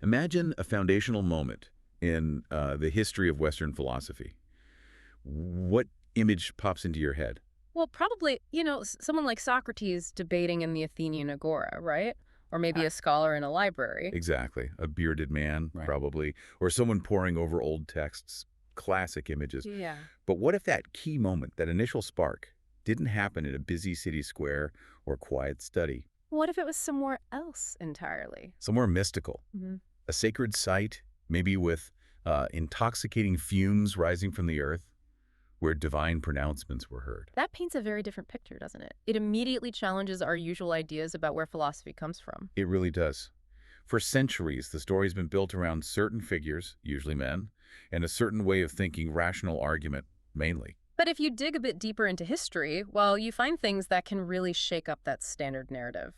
Imagine a foundational moment in the history of Western philosophy. What image pops into your head? Well, probably, someone like Socrates debating in the Athenian Agora, right? Or maybe a scholar in a library. Exactly. A bearded man, Right. probably, or someone poring over old texts. Classic images. Yeah. But what if that key moment, that initial spark, didn't happen in a busy city square or quiet study? What if it was somewhere else entirely? Somewhere mystical. Hmm. A sacred site, maybe with intoxicating fumes rising from the earth, where divine pronouncements were heard. That paints a very different picture, doesn't it? It immediately challenges our usual ideas about where philosophy comes from. It really does. For centuries, the story's been built around certain figures, usually men, and a certain way of thinking, rational argument, mainly. But if you dig a bit deeper into history, well, you find things that can really shake up that standard narrative.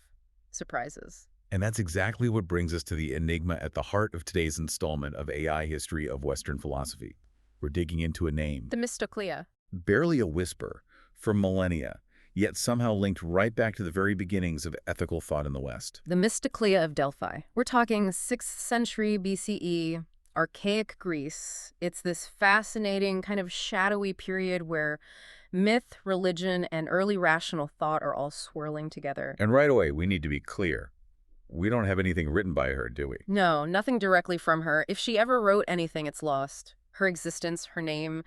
Surprises. And that's exactly what brings us to the enigma at the heart of today's installment of AI History of Western Philosophy. We're digging into a name, Themistoclea. barely a whisper, for millennia, yet somehow linked right back to the very beginnings of ethical thought in the West. Themistoclea of Delphi. We're talking 6th century BCE, archaic Greece. It's this fascinating, kind of shadowy period where myth, religion, and early rational thought are all swirling together. And right away, we need to be clear. We don't have anything written by her, do we? No, nothing directly from her. If she ever wrote anything, it's lost. Her existence, her name,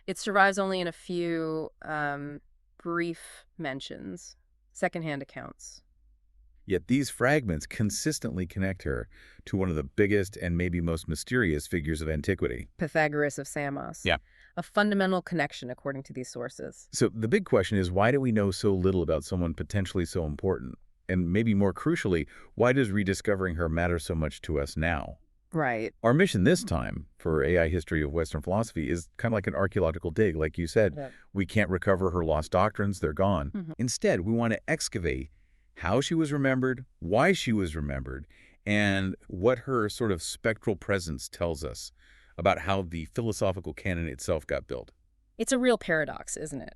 it survives only in a few brief mentions, secondhand accounts. Yet these fragments consistently connect her to one of the biggest and maybe most mysterious figures of antiquity. Pythagoras of Samos. Yeah. A fundamental connection, according to these sources. So the big question is, why do we know so little about someone potentially so important? And maybe more crucially, why does rediscovering her matter so much to us now? Right. Our mission this time for AI History of Western Philosophy is kind of like an archaeological dig. Like you said, Yeah. we can't recover her lost doctrines. They're gone. Mhm. Instead, we want to excavate how she was remembered, why she was remembered, and what her sort of spectral presence tells us about how the philosophical canon itself got built. It's a real paradox, isn't it?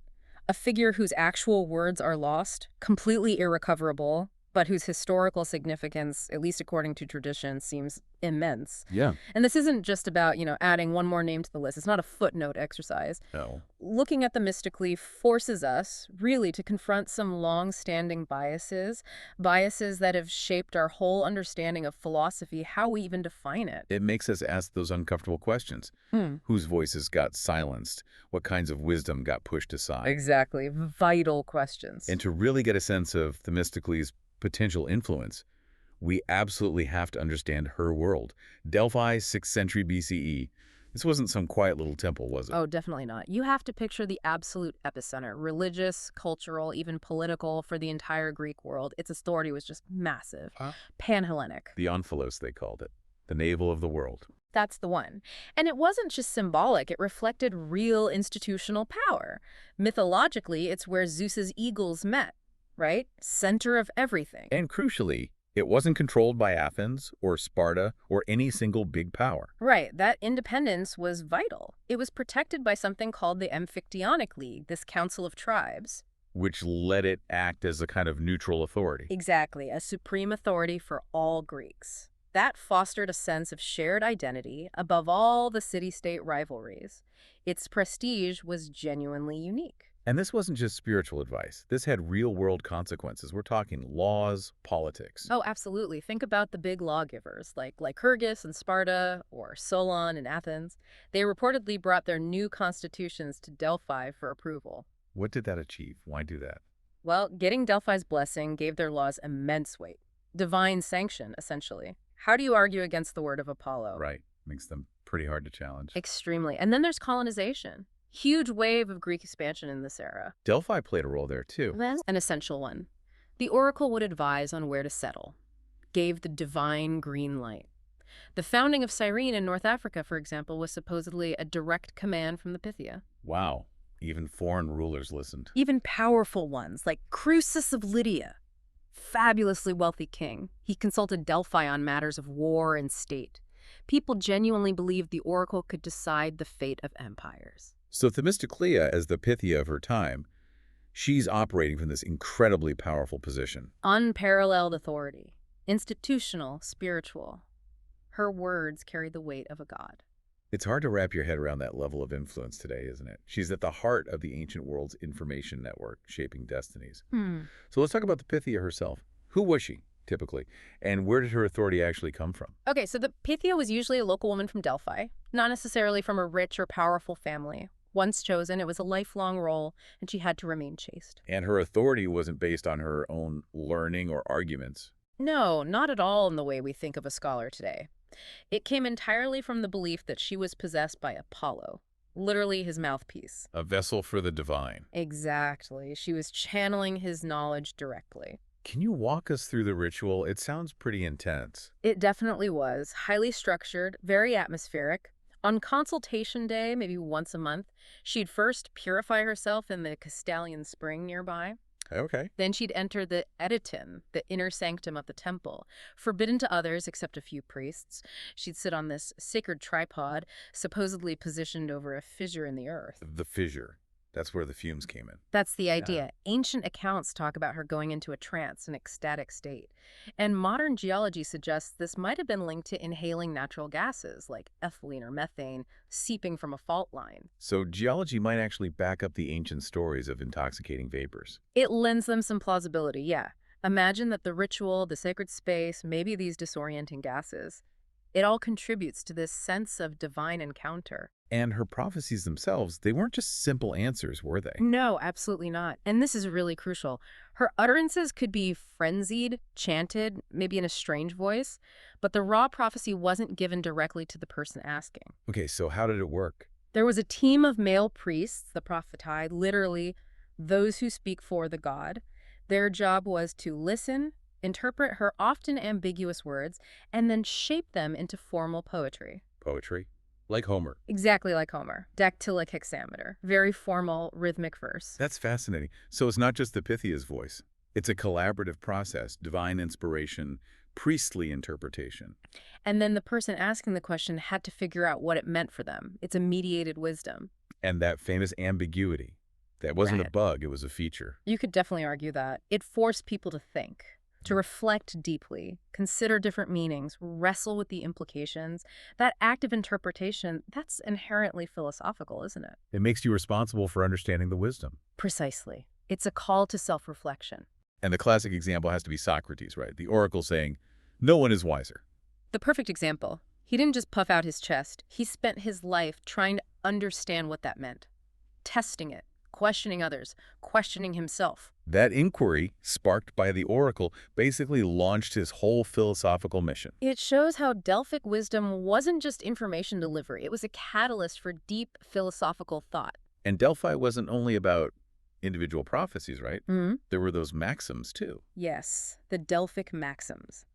A figure whose actual words are lost, completely irrecoverable, but whose historical significance, at least according to tradition, seems immense. Yeah. And this isn't just about, adding one more name to the list. It's not a footnote exercise. No. Looking at Themistoclea forces us, really, to confront some long-standing biases that have shaped our whole understanding of philosophy, how we even define it. It makes us ask those uncomfortable questions. Whose voices got silenced? What kinds of wisdom got pushed aside? Exactly. Vital questions. And to really get a sense of Themistoclea's potential influence, we absolutely have to understand her world. Delphi, 6th century BCE. This wasn't some quiet little temple, was it? Oh, definitely not. You have to picture the absolute epicenter, religious, cultural, even political, for the entire Greek world. Its authority was just massive. Pan-Hellenic. The Omphalos, they called it. The navel of the world. That's the one. And it wasn't just symbolic. It reflected real institutional power. Mythologically, it's where Zeus's eagles met, right? Center of everything. And crucially, it wasn't controlled by Athens or Sparta or any single big power. Right. That independence was vital. It was protected by something called the Amphictyonic League, this council of tribes. Which let it act as a kind of neutral authority. Exactly. A supreme authority for all Greeks. That fostered a sense of shared identity above all the city-state rivalries. Its prestige was genuinely unique. And this wasn't just spiritual advice. This had real-world consequences. We're talking laws, politics. Oh, absolutely. Think about the big lawgivers like Lycurgus in Sparta or Solon in Athens. They reportedly brought their new constitutions to Delphi for approval. What did that achieve? Why do that? Well, getting Delphi's blessing gave their laws immense weight. Divine sanction, essentially. How do you argue against the word of Apollo? Right. Makes them pretty hard to challenge. Extremely. And then there's colonization. Huge wave of Greek expansion in this era. Delphi played a role there, too. An essential one. The oracle would advise on where to settle, gave the divine green light. The founding of Cyrene in North Africa, for example, was supposedly a direct command from the Pythia. Wow. Even foreign rulers listened. Even powerful ones, like Croesus of Lydia, fabulously wealthy king. He consulted Delphi on matters of war and state. People genuinely believed the oracle could decide the fate of empires. So Themistoclea, as the Pythia of her time, she's operating from this incredibly powerful position. Unparalleled authority. Institutional, spiritual. Her words carry the weight of a god. It's hard to wrap your head around that level of influence today, isn't it? She's at the heart of the ancient world's information network, shaping destinies. So let's talk about the Pythia herself. Who was she, typically, and where did her authority actually come from? Okay, so the Pythia was usually a local woman from Delphi, not necessarily from a rich or powerful family. Once chosen, it was a lifelong role, and she had to remain chaste. And her authority wasn't based on her own learning or arguments. No, not at all in the way we think of a scholar today. It came entirely from the belief that she was possessed by Apollo, literally his mouthpiece. A vessel for the divine. Exactly. She was channeling his knowledge directly. Can you walk us through the ritual? It sounds pretty intense. It definitely was. Highly structured, very atmospheric. On consultation day, maybe once a month, she'd first purify herself in the Castalian spring nearby. Okay. Then she'd enter the editon, the inner sanctum of the temple, forbidden to others except a few priests. She'd sit on this sacred tripod, supposedly positioned over a fissure in the earth. The fissure. That's where the fumes came in. That's the idea. Ancient accounts talk about her going into a trance, an ecstatic state. And modern geology suggests this might have been linked to inhaling natural gases like ethylene or methane seeping from a fault line. So geology might actually back up the ancient stories of intoxicating vapors. It lends them some plausibility, yeah. Imagine that the ritual, the sacred space, maybe these disorienting gases, it all contributes to this sense of divine encounter. And her prophecies themselves, they weren't just simple answers, were they? No, absolutely not. And this is really crucial. Her utterances could be frenzied, chanted, maybe in a strange voice, but the raw prophecy wasn't given directly to the person asking. Okay, so how did it work? There was a team of male priests, the prophetai, literally those who speak for the god. Their job was to listen, interpret her often ambiguous words, and then shape them into formal poetry. Poetry? Like Homer. Exactly like Homer. Dactylic hexameter. Very formal, rhythmic verse. That's fascinating. So it's not just the Pythia's voice. It's a collaborative process, divine inspiration, priestly interpretation. And then the person asking the question had to figure out what it meant for them. It's a mediated wisdom. And that famous ambiguity. That wasn't Right. a bug, it was a feature. You could definitely argue that. It forced people to think, to reflect deeply, consider different meanings, wrestle with the implications. That act of interpretation, that's inherently philosophical, isn't it? It makes you responsible for understanding the wisdom. Precisely. It's a call to self-reflection. And the classic example has to be Socrates, right? The oracle saying, no one is wiser. The perfect example. He didn't just puff out his chest. He spent his life trying to understand what that meant, testing it, questioning others, questioning himself. That inquiry, sparked by the oracle, basically launched his whole philosophical mission. It shows how Delphic wisdom wasn't just information delivery. It was a catalyst for deep philosophical thought. And Delphi wasn't only about individual prophecies, right? Mm-hmm. There were those maxims, too. Yes, the Delphic maxims.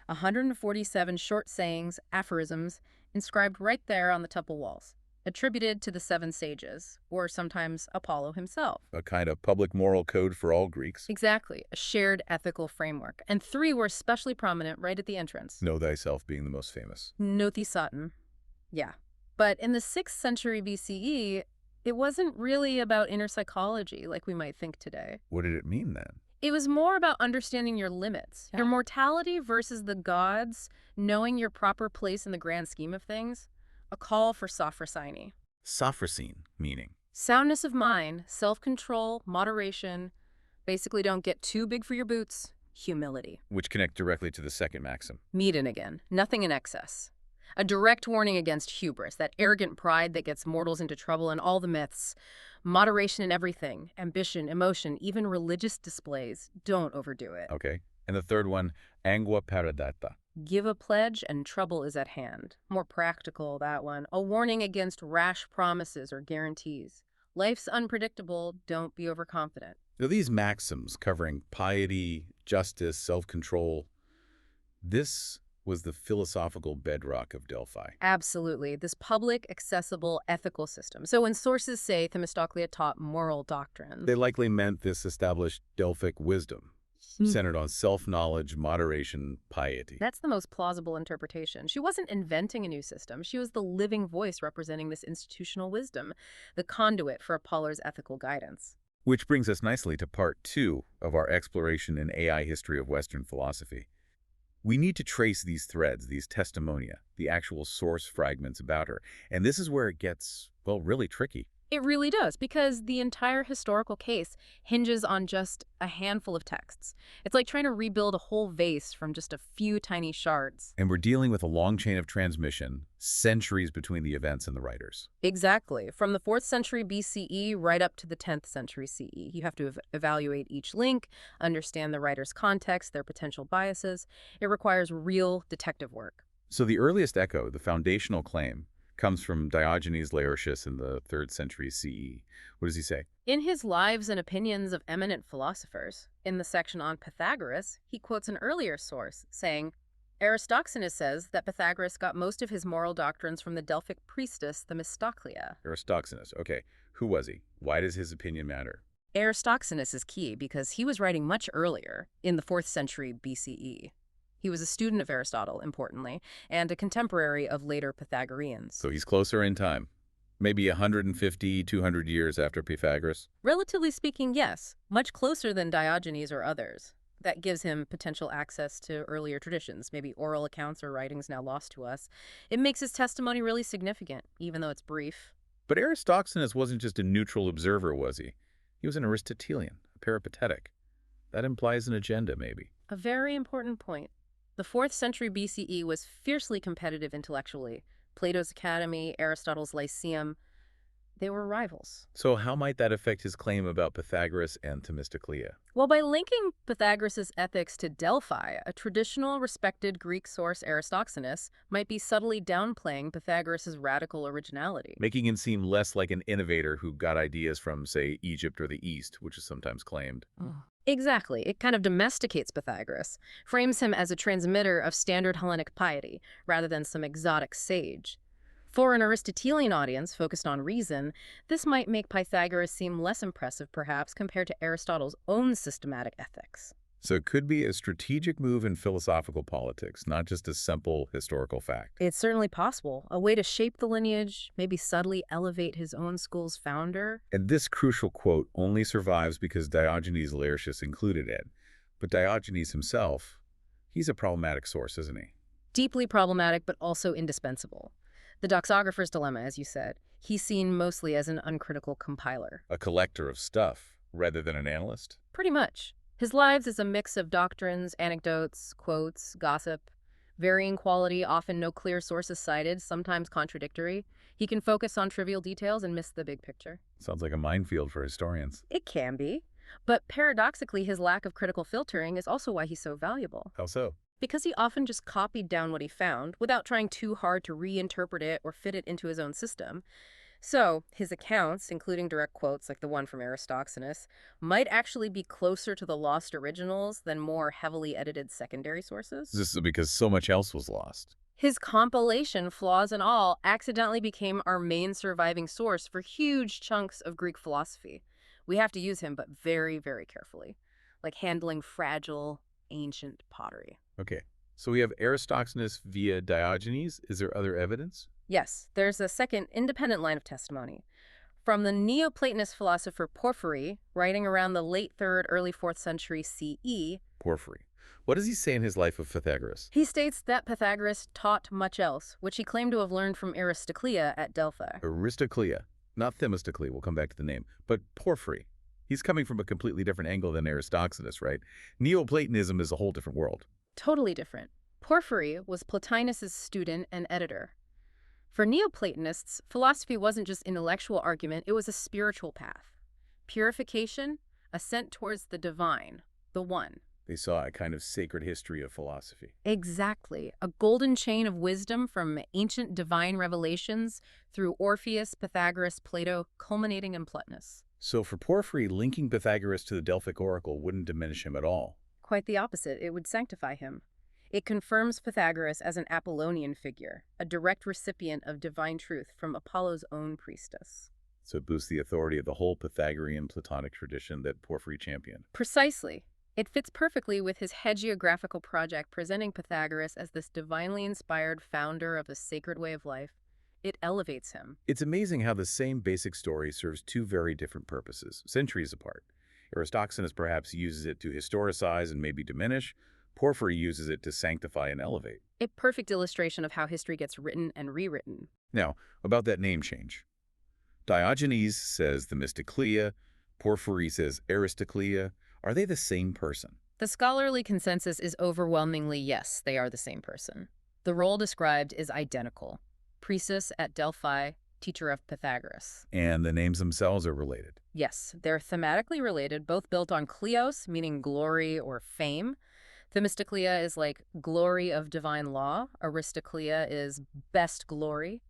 147 short sayings, aphorisms, inscribed right there on the temple walls, attributed to the 7 sages, or sometimes Apollo himself. A kind of public moral code for all Greeks. Exactly, a shared ethical framework. And 3 were especially prominent right at the entrance. Know thyself being the most famous. Notisatin. Yeah. But in the 6th century BCE, it wasn't really about inner psychology like we might think today. What did it mean then? It was more about understanding your limits, your mortality versus the gods, knowing your proper place in the grand scheme of things. A call for sophrosyne. Sophrosyne, meaning? Soundness of mind, self-control, moderation. Basically don't get too big for your boots. Humility. Which connect directly to the second maxim. Meet again. Nothing in excess. A direct warning against hubris, that arrogant pride that gets mortals into trouble in all the myths. Moderation in everything. Ambition, emotion, even religious displays. Don't overdo it. Okay. And the third one, angua paradata. Give a pledge and trouble is at hand. More practical, that one. A warning against rash promises or guarantees. Life's unpredictable, don't be overconfident. Now, these maxims covering piety, justice, self-control, this was the philosophical bedrock of Delphi. Absolutely. This public, accessible, ethical system. So when sources say Themistoclea taught moral doctrines, They likely meant this established Delphic wisdom, centered on self-knowledge, moderation, piety. that's the most plausible interpretation. She wasn't inventing a new system. She was the living voice representing this institutional wisdom, the conduit for Apollo's ethical guidance. Which brings us nicely to part 2 of our exploration in AI history of Western philosophy. We need to trace these threads, these testimonia, the actual source fragments about her. And this is where it gets, well, really tricky. It really does, because the entire historical case hinges on just a handful of texts. It's like trying to rebuild a whole vase from just a few tiny shards. And we're dealing with a long chain of transmission, centuries between the events and the writers. Exactly. From the 4th century BCE right up to the 10th century CE. You have to evaluate each link, understand the writer's context, their potential biases. It requires real detective work. So the earliest echo, the foundational claim, comes from Diogenes Laertius in the 3rd century CE. What does he say? In his Lives and Opinions of Eminent Philosophers, in the section on Pythagoras, he quotes an earlier source, saying, Aristoxenus says that Pythagoras got most of his moral doctrines from the Delphic priestess Themistoclea. Aristoxenus. Okay, who was he? Why does his opinion matter? Aristoxenus is key because he was writing much earlier, in the 4th century BCE. He was a student of Aristotle, importantly, and a contemporary of later Pythagoreans. So he's closer in time. Maybe 150, 200 years after Pythagoras? Relatively speaking, yes. Much closer than Diogenes or others. That gives him potential access to earlier traditions, maybe oral accounts or writings now lost to us. It makes his testimony really significant, even though it's brief. But Aristoxenus wasn't just a neutral observer, was he? He was an Aristotelian, a peripatetic. That implies an agenda, maybe. A very important point. The 4th century BCE was fiercely competitive intellectually. Plato's Academy, Aristotle's Lyceum, they were rivals. So how might that affect his claim about Pythagoras and Themistoclea? Well, by linking Pythagoras' ethics to Delphi, a traditional, respected Greek source, Aristoxenus, might be subtly downplaying Pythagoras' radical originality. Making him seem less like an innovator who got ideas from, say, Egypt or the East, which is sometimes claimed. Exactly. It kind of domesticates Pythagoras, frames him as a transmitter of standard Hellenic piety, rather than some exotic sage. For an Aristotelian audience focused on reason, this might make Pythagoras seem less impressive, perhaps, compared to Aristotle's own systematic ethics. So it could be a strategic move in philosophical politics, not just a simple historical fact. It's certainly possible, a way to shape the lineage, maybe subtly elevate his own school's founder. And this crucial quote only survives because Diogenes Laertius included it. But Diogenes himself, he's a problematic source, isn't he? Deeply problematic, but also indispensable. The doxographer's dilemma, as you said. He's seen mostly as an uncritical compiler. A collector of stuff, rather than an analyst? Pretty much. His Lives is a mix of doctrines, anecdotes, quotes, gossip. Varying quality, often no clear sources cited, sometimes contradictory. He can focus on trivial details and miss the big picture. Sounds like a minefield for historians. It can be. But paradoxically, his lack of critical filtering is also why he's so valuable. How so? Because he often just copied down what he found without trying too hard to reinterpret it or fit it into his own system. So, his accounts, including direct quotes like the one from Aristoxenus, might actually be closer to the lost originals than more heavily edited secondary sources. This is because so much else was lost. His compilation, flaws and all, accidentally became our main surviving source for huge chunks of Greek philosophy. We have to use him, but very, very carefully, like handling fragile, ancient pottery. Okay, so we have Aristoxenus via Diogenes. Is there other evidence? Yes, there's a second independent line of testimony. From the Neoplatonist philosopher Porphyry, writing around the late 3rd, early 4th century CE. Porphyry. What does he say in his Life of Pythagoras? He states that Pythagoras taught much else, which he claimed to have learned from Aristoxenus at Delphi. Aristoxenus, not Themistoclea, we'll come back to the name, but Porphyry. He's coming from a completely different angle than Aristoxenus, right? Neoplatonism is a whole different world. Totally different. Porphyry was Plotinus' student and editor. For Neoplatonists, philosophy wasn't just intellectual argument, it was a spiritual path. Purification, ascent towards the divine, the one. They saw a kind of sacred history of philosophy. Exactly. A golden chain of wisdom from ancient divine revelations through Orpheus, Pythagoras, Plato, culminating in Plotinus. So for Porphyry, linking Pythagoras to the Delphic oracle wouldn't diminish him at all. Quite the opposite. It would sanctify him. It confirms Pythagoras as an Apollonian figure, a direct recipient of divine truth from Apollo's own priestess. So it boosts the authority of the whole Pythagorean Platonic tradition that Porphyry championed. Precisely. It fits perfectly with his hagiographical project presenting Pythagoras as this divinely inspired founder of a sacred way of life. It elevates him. It's amazing how the same basic story serves two very different purposes, centuries apart. Aristoxenus perhaps uses it to historicize and maybe diminish. Porphyry uses it to sanctify and elevate. A perfect illustration of how history gets written and rewritten. Now, about that name change. Diogenes says Themistoclea, Porphyry says Aristoxenus. Are they the same person? The scholarly consensus is overwhelmingly yes, they are the same person. The role described is identical. Priestess at Delphi, teacher of Pythagoras. And the names themselves are related. Yes, they're thematically related, both built on kleos, meaning glory or fame. Themistoclea is like glory of divine law. Aristoxenus is best glory.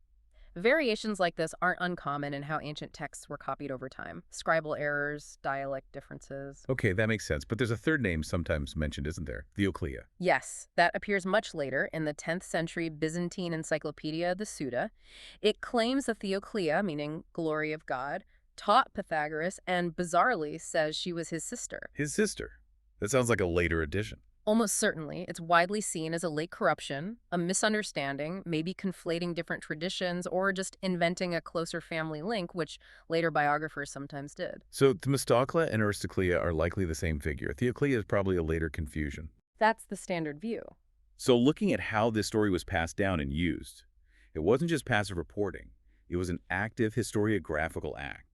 Variations like this aren't uncommon in how ancient texts were copied over time. Scribal errors, dialect differences. Okay, that makes sense. But there's a third name sometimes mentioned, isn't there? Theoclea. Yes, that appears much later in the 10th century Byzantine encyclopedia, the Suda. It claims that Theoclea, meaning glory of God, taught Pythagoras and bizarrely says she was his sister. His sister. That sounds like a later addition. Almost certainly, it's widely seen as a late corruption, a misunderstanding, maybe conflating different traditions, or just inventing a closer family link, which later biographers sometimes did. So Themistoclea and Aristoxenus are likely the same figure. Theoclea is probably a later confusion. That's the standard view. So looking at how this story was passed down and used, it wasn't just passive reporting. It was an active historiographical act.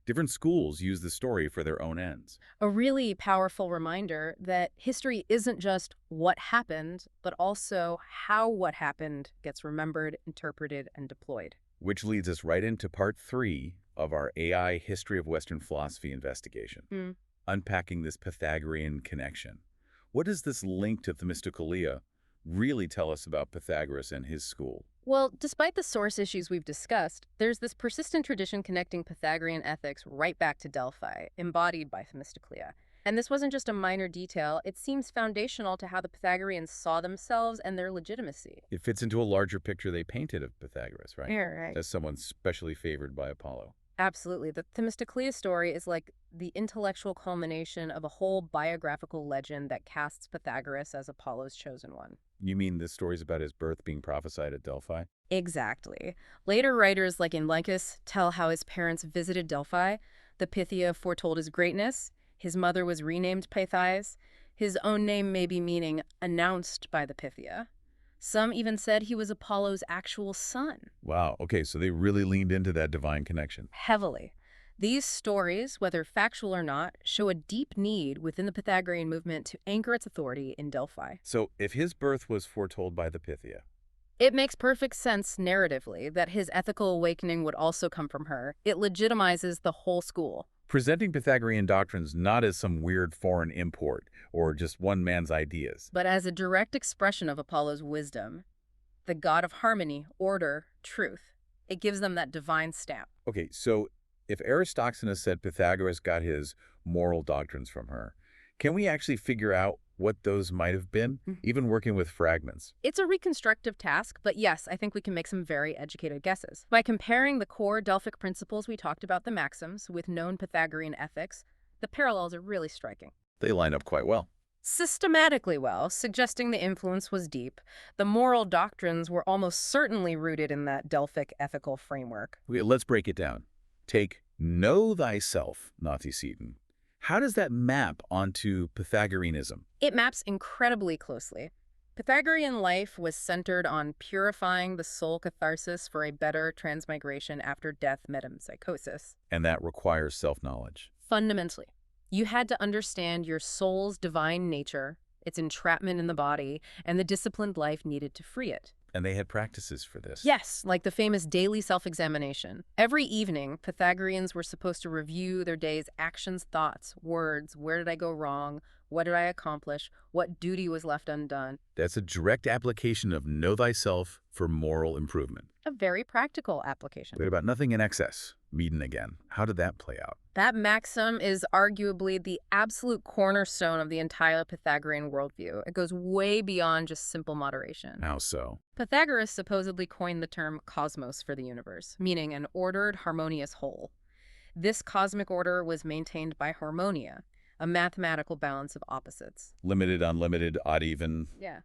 Different schools use the story for their own ends. A really powerful reminder that history isn't just what happened, but also how what happened gets remembered, interpreted, and deployed. Which leads us right into part 3 of our AI History of Western Philosophy investigation, unpacking this Pythagorean connection. What does this link to Themistoclea really tell us about Pythagoras and his school? Well, despite the source issues we've discussed, there's this persistent tradition connecting Pythagorean ethics right back to Delphi, embodied by Themistoclea. And this wasn't just a minor detail, it seems foundational to how the Pythagoreans saw themselves and their legitimacy. It fits into a larger picture they painted of Pythagoras, right? Yeah, right. As someone specially favored by Apollo. Absolutely. The Themistoclea story is like the intellectual culmination of a whole biographical legend that casts Pythagoras as Apollo's chosen one. You mean this story's about his birth being prophesied at Delphi? Exactly. Later writers like Enlichus tell how his parents visited Delphi, the Pythia foretold his greatness, his mother was renamed Pythias, his own name may be meaning announced by the Pythia. Some even said he was Apollo's actual son. Wow, okay, so they really leaned into that divine connection. Heavily. These stories, whether factual or not, show a deep need within the Pythagorean movement to anchor its authority in Delphi. So if his birth was foretold by the Pythia, it makes perfect sense narratively that his ethical awakening would also come from her. It legitimizes the whole school. presenting Pythagorean doctrines not as some weird foreign import or just one man's ideas, but as a direct expression of Apollo's wisdom, the god of harmony, order, truth. It gives them that divine stamp. Okay, so if Aristoxenus said Pythagoras got his moral doctrines from her, can we actually figure out what those might have been, even working with fragments? It's a reconstructive task, but yes, I think we can make some very educated guesses. By comparing the core Delphic principles we talked about, the maxims, with known Pythagorean ethics, the parallels are really striking. They line up quite well. Systematically well, suggesting the influence was deep. The moral doctrines were almost certainly rooted in that Delphic ethical framework. Okay, let's break it down. Take know thyself, necessitating. How does that map onto Pythagoreanism? It maps incredibly closely. Pythagorean life was centered on purifying the soul catharsis for a better transmigration after death metempsychosis. And that requires self-knowledge. Fundamentally, you had to understand your soul's divine nature, its entrapment in the body, and the disciplined life needed to free it. And they had practices for this. Yes, like the famous daily self-examination. Every evening, Pythagoreans were supposed to review their day's actions, thoughts, words. Where did I go wrong? What did I accomplish? What duty was left undone? That's a direct application of know thyself for moral improvement. A very practical application. But about nothing in excess, meeting again. How did that play out? That maxim is arguably the absolute cornerstone of the entire Pythagorean worldview. It goes way beyond just simple moderation. How so? Pythagoras supposedly coined the term cosmos for the universe, meaning an ordered, harmonious whole. This cosmic order was maintained by harmonia, a mathematical balance of opposites. Limited, unlimited, odd, even. Yeah.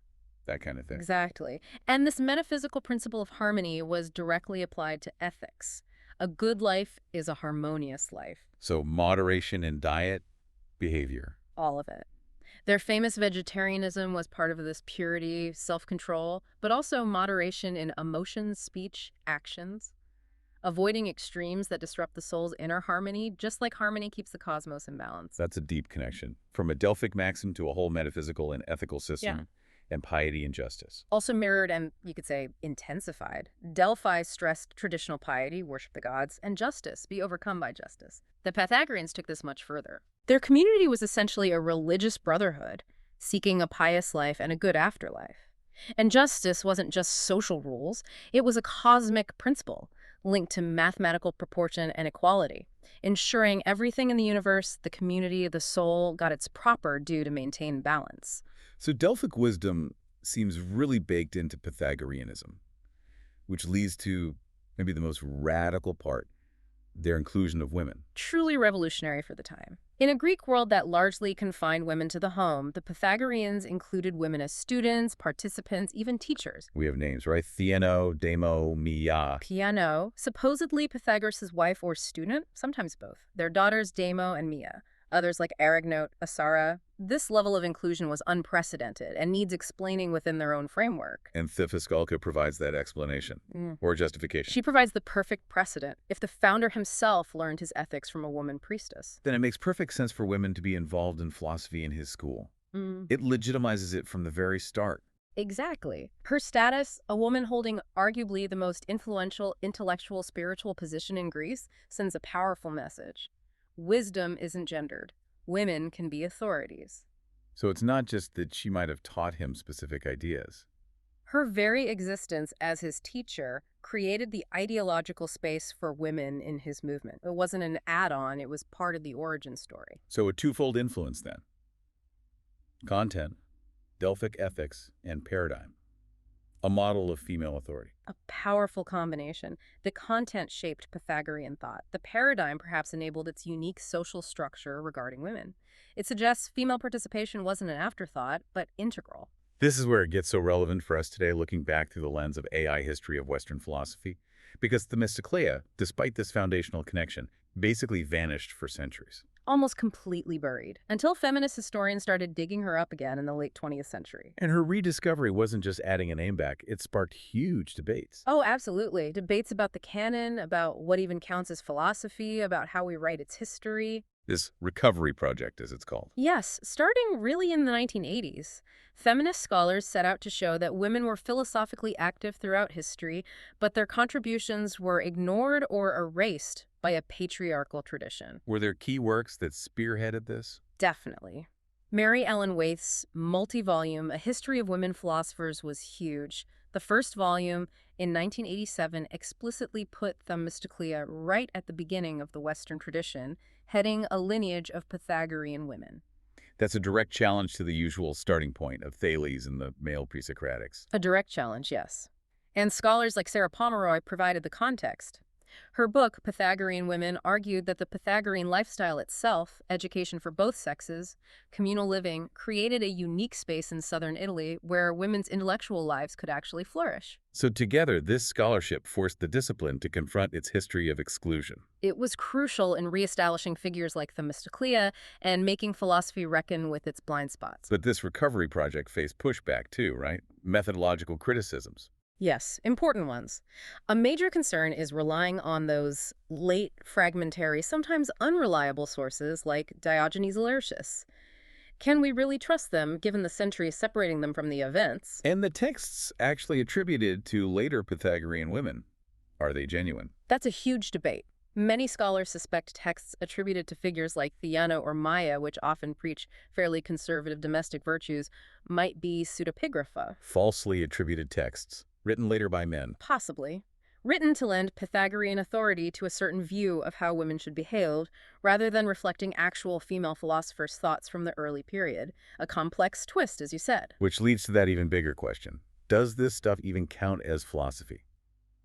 That kind of thing. Exactly. And this metaphysical principle of harmony was directly applied to ethics. A good life is a harmonious life. So moderation in diet, behavior. All of it. Their famous vegetarianism was part of this purity, self-control, but also moderation in emotions, speech, actions, avoiding extremes that disrupt the soul's inner harmony, just like harmony keeps the cosmos in balance. That's a deep connection. From a Delphic maxim to a whole metaphysical and ethical system, Yeah. and piety and justice. Also mirrored and, you could say, intensified. Delphi stressed traditional piety, worship the gods, and justice, be overcome by justice. The Pythagoreans took this much further. Their community was essentially a religious brotherhood, seeking a pious life and a good afterlife. And justice wasn't just social rules, it was a cosmic principle linked to mathematical proportion and equality, ensuring everything in the universe, the community, the soul, got its proper due to maintain balance. So Delphic wisdom seems really baked into Pythagoreanism, which leads to maybe the most radical part, their inclusion of women. Truly revolutionary for the time. In a Greek world that largely confined women to the home, the Pythagoreans included women as students, participants, even teachers. We have names, right? Theano, Demo, Mia. Piano, supposedly Pythagoras' wife or student, sometimes both. Their daughters Demo and Mia. Others like Aragnote, Asara. This level of inclusion was unprecedented and needs explaining within their own framework. And Themistoclea provides that explanation, or justification. She provides the perfect precedent. If the founder himself learned his ethics from a woman priestess, Then it makes perfect sense for women to be involved in philosophy in his school. It legitimizes it from the very start. Exactly. Her status, a woman holding arguably the most influential intellectual spiritual position in Greece, sends a powerful message. Wisdom isn't gendered. Women can be authorities. So it's not just that she might have taught him specific ideas. Her very existence as his teacher created the ideological space for women in his movement. It wasn't an add-on, it was part of the origin story. So a twofold influence then. Content, Delphic ethics, and paradigm. A model of female authority. A powerful combination. The content shaped Pythagorean thought. The paradigm perhaps enabled its unique social structure regarding women. It suggests female participation wasn't an afterthought, but integral. This is where it gets so relevant for us today, looking back through the lens of AI history of Western philosophy, because Themistoclea, despite this foundational connection, basically vanished for centuries. Almost completely buried, until feminist historians started digging her up again in the late 20th century. And her rediscovery wasn't just adding a name back, it sparked huge debates. Oh, absolutely. Debates about the canon, about what even counts as philosophy, about how we write its history. This recovery project, as it's called. Yes, starting really in the 1980s. Feminist scholars set out to show that women were philosophically active throughout history, but their contributions were ignored or erased by a patriarchal tradition. Were there key works that spearheaded this? Definitely. Mary Ellen Waith's multi-volume A History of Women Philosophers was huge. The first volume, in 1987, explicitly put Themistoclea right at the beginning of the Western tradition, heading a lineage of Pythagorean women. That's a direct challenge to the usual starting point of Thales and the male pre-Socratics. A direct challenge, yes. And scholars like Sarah Pomeroy provided the context. Her book, Pythagorean Women, argued that the Pythagorean lifestyle itself, education for both sexes, communal living, created a unique space in southern Italy where women's intellectual lives could actually flourish. So together, this scholarship forced the discipline to confront its history of exclusion. It was crucial in reestablishing figures like Themistoclea and making philosophy reckon with its blind spots. But this recovery project faced pushback too, right? Methodological criticisms. Yes, important ones. A major concern is relying on those late, fragmentary, sometimes unreliable sources like Diogenes Laertius. Can we really trust them, given the centuries separating them from the events? And the texts actually attributed to later Pythagorean women. Are they genuine? That's a huge debate. Many scholars suspect texts attributed to figures like Theano or Maya, which often preach fairly conservative domestic virtues, might be pseudepigrapha. Falsely attributed texts, written later by men. Possibly. Written to lend Pythagorean authority to a certain view of how women should behave, rather than reflecting actual female philosophers' thoughts from the early period. A complex twist, as you said. Which leads to that even bigger question. Does this stuff even count as philosophy?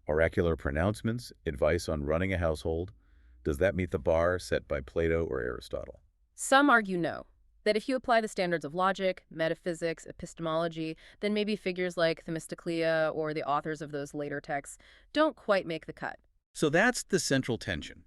Oracular pronouncements, advice on running a household, does that meet the bar set by Plato or Aristotle? Some argue no. That if you apply the standards of logic, metaphysics, epistemology, then maybe figures like Themistoclea or the authors of those later texts don't quite make the cut. So that's the central tension.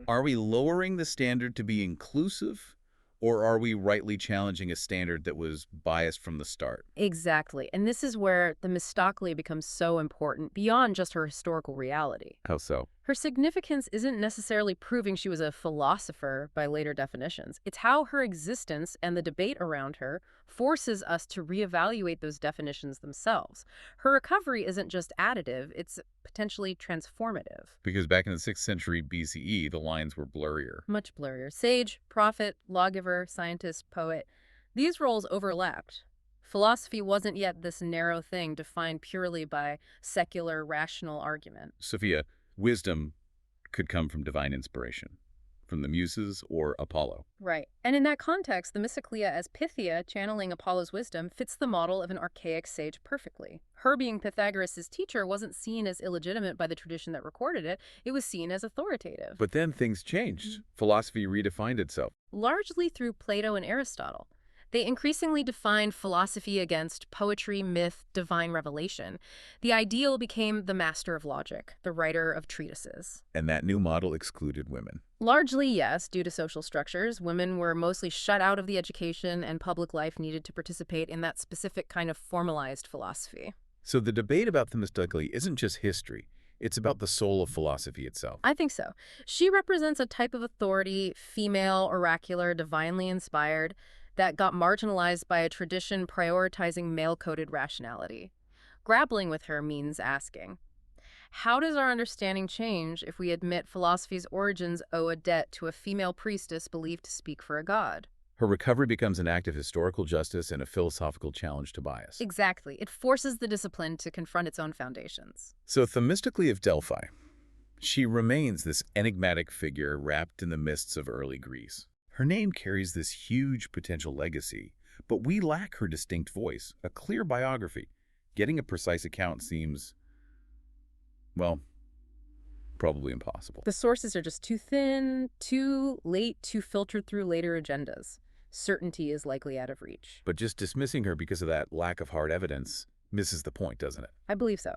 Are we lowering the standard to be inclusive, Or are we rightly challenging a standard that was biased from the start? Exactly. And this is where the Themistoclea becomes so important beyond just her historical reality. How so? Her significance isn't necessarily proving she was a philosopher by later definitions. It's how her existence and the debate around her forces us to reevaluate those definitions themselves. Her recovery isn't just additive, it's potentially transformative. Because back in the 6th century BCE, the lines were blurrier. Much blurrier. Sage, prophet, lawgiver, scientist, poet. These roles overlapped. Philosophy wasn't yet this narrow thing defined purely by secular, rational argument. Sophia, wisdom could come from divine inspiration, from the Muses or Apollo. Right. And in that context, the Themistoclea as Pythia, channeling Apollo's wisdom, fits the model of an archaic sage perfectly. Her being Pythagoras' teacher wasn't seen as illegitimate by the tradition that recorded it. It was seen as authoritative. But then things changed. Philosophy redefined itself. Largely through Plato and Aristotle. They increasingly defined philosophy against poetry, myth, divine revelation. The ideal became the master of logic, the writer of treatises. And that new model excluded women. Largely, yes, due to social structures. Women were mostly shut out of the education and public life needed to participate in that specific kind of formalized philosophy. So the debate about Themistoclea isn't just history. It's about the soul of philosophy itself. I think so. She represents a type of authority, female, oracular, divinely inspired, that got marginalized by a tradition prioritizing male-coded rationality. Grappling with her means asking, how does our understanding change if we admit philosophy's origins owe a debt to a female priestess believed to speak for a god? Her recovery becomes an act of historical justice and a philosophical challenge to bias. Exactly. It forces the discipline to confront its own foundations. So Themistoclea of Delphi, she remains this enigmatic figure wrapped in the mists of early Greece. Her name carries this huge potential legacy, but we lack her distinct voice, a clear biography. Getting a precise account seems, well, probably impossible. The sources are just too thin, too late, too filtered through later agendas. Certainty is likely out of reach. But just dismissing her because of that lack of hard evidence misses the point, doesn't it? I believe so.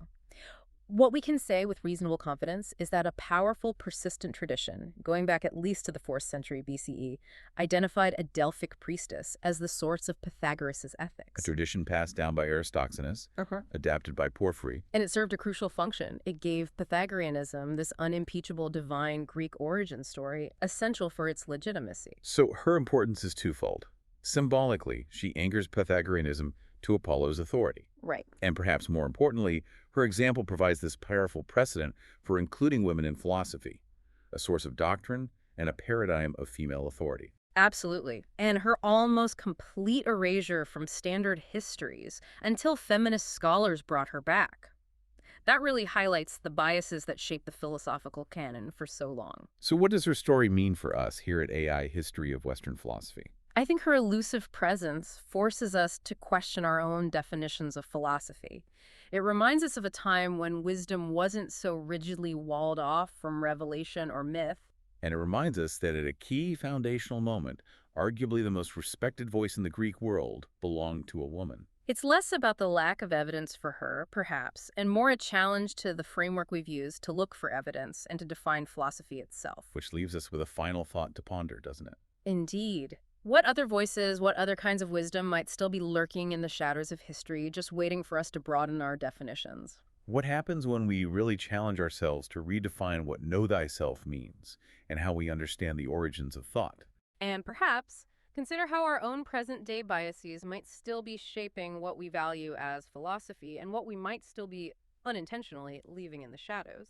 What we can say with reasonable confidence is that a powerful, persistent tradition, going back at least to the 4th century BCE, identified a Delphic priestess as the source of Pythagoras' ethics. A tradition passed down by Aristoxenus, adapted by Porphyry. And it served a crucial function. It gave Pythagoreanism, this unimpeachable divine Greek origin story, essential for its legitimacy. So her importance is twofold. Symbolically, she anchors Pythagoreanism to Apollo's authority. Right. And perhaps more importantly, her example provides this powerful precedent for including women in philosophy, a source of doctrine and a paradigm of female authority. Absolutely. And her almost complete erasure from standard histories until feminist scholars brought her back. That really highlights the biases that shaped the philosophical canon for so long. So what does her story mean for us here at AI History of Western Philosophy? I think her elusive presence forces us to question our own definitions of philosophy. It reminds us of a time when wisdom wasn't so rigidly walled off from revelation or myth. And it reminds us that at a key foundational moment, arguably the most respected voice in the Greek world belonged to a woman. It's less about the lack of evidence for her, perhaps, and more a challenge to the framework we've used to look for evidence and to define philosophy itself. Which leaves us with a final thought to ponder, doesn't it? Indeed. What other voices, what other kinds of wisdom might still be lurking in the shadows of history, just waiting for us to broaden our definitions? What happens when we really challenge ourselves to redefine what know thyself means and how we understand the origins of thought? And perhaps consider how our own present-day biases might still be shaping what we value as philosophy and what we might still be unintentionally leaving in the shadows.